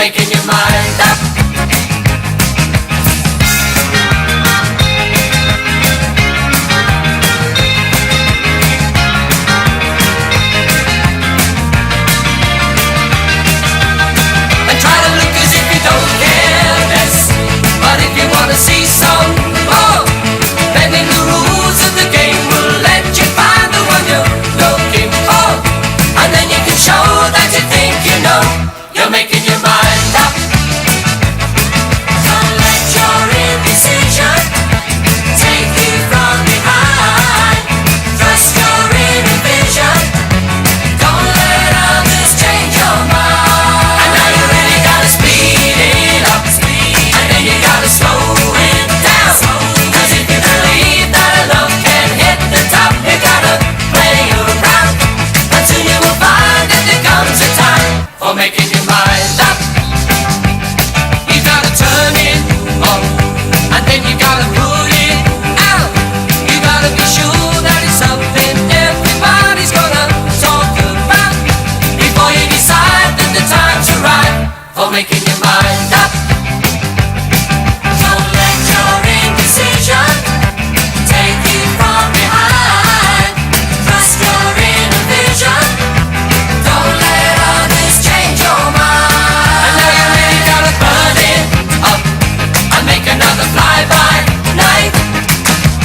making your mind up. And try to look as if you don't care less. But if you want to see some more, bending the rules of the game will let you find the one you're looking for. And then you can show that you think you know. You're making your mind up. Don't let your indecision take you from behind. Trust your inner vision. Don't let others change your mind. And now you really gotta speed it up. And then you gotta slow it down. Cause if you believe that love can hit the top, you gotta play around. And soon you will find that there comes a time for making your mind up. You gotta turn it on, and then you gotta pull it out. You gotta be sure that it's something everybody's gonna talk about before you decide that the time's right for making your mind up. Don't let your indecision take you from behind. Trust your inner vision. Don't let others change your mind. And now you really gotta burn it up and make another fly-by night.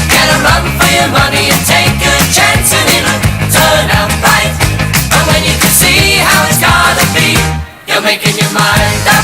Get a run for your money and take a chance and it'll turn out right. And when you can see how it's gotta be, you're making your mind up.